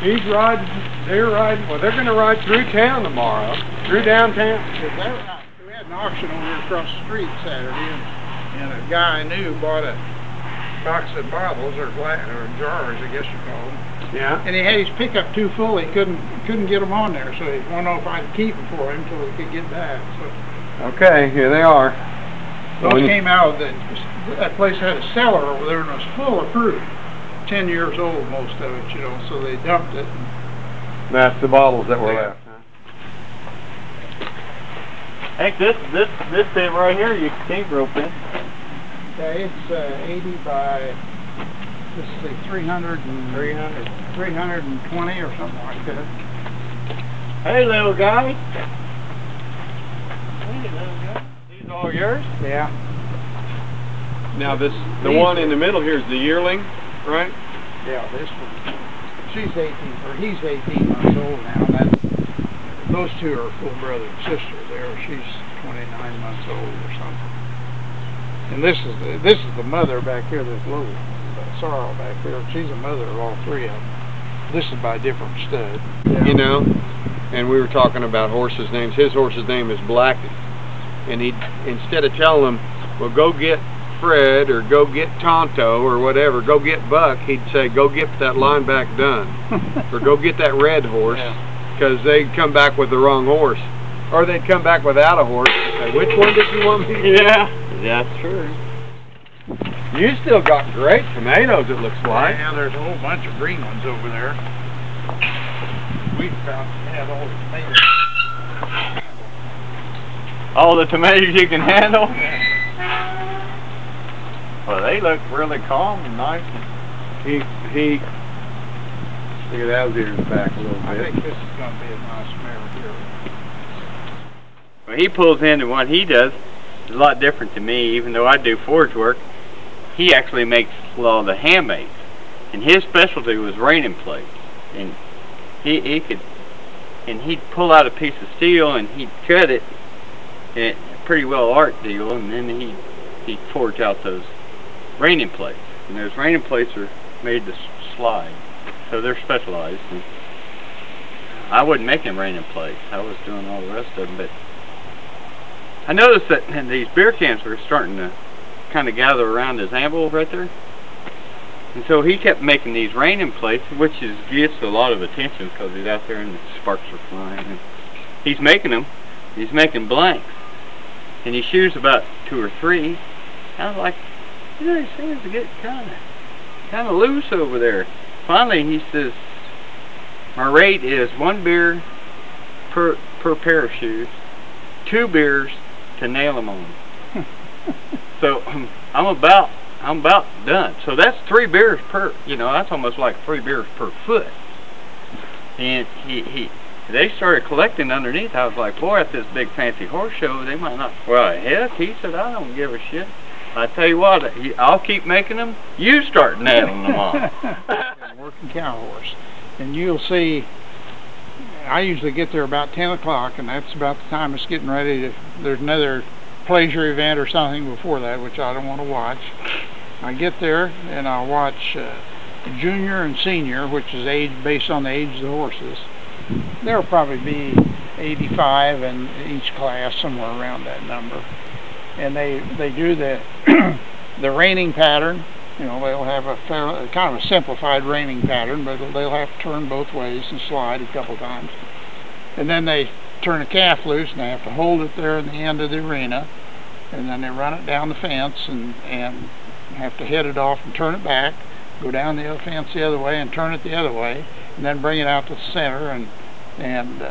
He's riding, they're riding, well, they're going to ride through town tomorrow, through downtown. We had an auction over here across the street Saturday, and a guy I knew bought a box of bottles, or jars, I guess you call them. Yeah. And he had his pickup too full, he couldn't get them on there, so he wanted to know if I'd keep them for him until he could get back. So, okay, here they are. those came out, that place had a cellar over there, and it was full of fruit. 10 years old, most of it, you know, so they dumped it. That's the bottles that were left. Heck, this bit right here you can't rope in. Okay, it's 80 by, let's see, 320 or something like that. Hey, little guy. Hey, little guy. These all yours? Yeah. Now the one in the middle here is the yearling, right? Yeah, this one. She's 18, or he's 18 months old now. Those two are full brother and sister there. She's 29 months old or something. And this is the mother back here, this little sorrel back there. She's a mother of all three of them. This is by a different stud. Yeah. You know, and we were talking about horses' names. His horse's name is Blackie. And he, instead of telling him, well, go get Fred or go get Tonto or whatever, go get Buck, he'd say, go get that lineback done. Or go get that red horse. Because they'd come back with the wrong horse. Or they'd come back without a horse and say, which one did you want me to get? Yeah, that's true. You still got great tomatoes, it looks like. Yeah, there's a whole bunch of green ones over there. We had all the tomatoes. All the tomatoes you can handle? Well, they look really calm and nice. He look at those ears back a little bit. I think this is going to be a nice mare here. When he pulls in, and what he does is a lot different to me. Even though I do forage work, he actually makes a lot of the handmaids. And his specialty was reining plates. And he'd pull out a piece of steel and he'd cut it, and it pretty well art deal, and then he'd forge out those reining plates. And those reining plates are made to slide, so they're specialized. And I wasn't making reining plates, I was doing all the rest of them. But I noticed that these beer cans were starting to kind of gather around his amble right there. And so he kept making these reining plates, which gets a lot of attention because he's out there and the sparks are flying. And he's making them, he's making blanks. And he shoots about 2 or 3. I was like, you know, he seems to get kind of loose over there. Finally, he says, my rate is 1 beer per pair of shoes, 2 beers to nail them on. So I'm about done. So that's 3 beers per, you know, that's almost like 3 beers per foot. And they started collecting underneath. I was like, boy, at this big fancy horse show, they might not. Well, heck, he said, I don't give a shit. I tell you what, I'll keep making them. You start nailing them on. Working cow horse, and you'll see. I usually get there about 10 o'clock, and that's about the time it's getting ready to. There's another pleasure event or something before that, which I don't want to watch. I get there and I'll watch junior and senior, which is based on the age of the horses. There'll probably be 85 in each class, somewhere around that number. And they do the the reining pattern. You know, they'll have a kind of a simplified reining pattern, but they'll have to turn both ways and slide a couple times. And then they turn a calf loose, and they have to hold it there in the end of the arena, and then they run it down the fence and have to head it off and turn it back, go down the other fence the other way and turn it the other way, and then bring it out to the center and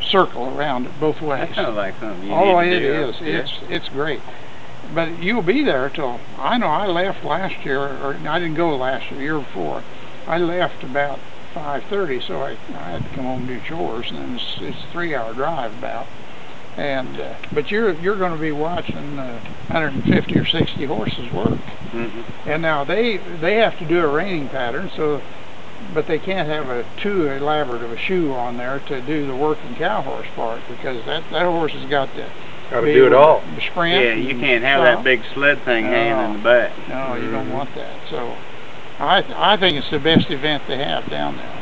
circle around it both ways. That's kind of like something you all the way need to do. it is. It's great. But you'll be there till, I know I left last year, or I didn't go last year, the year before. I left about 5:30, so I had to come home and do chores, and it's a 3-hour drive about. And but you're going to be watching 150 or 60 horses work. And now they have to do a reining pattern, so, but they can't have too elaborate of a shoe on there to do the working cow horse part, because that horse has got to do it all. Sprint. Yeah, you can't have that big sled thing hanging in the back. No, you don't want that. So I think it's the best event they have down there.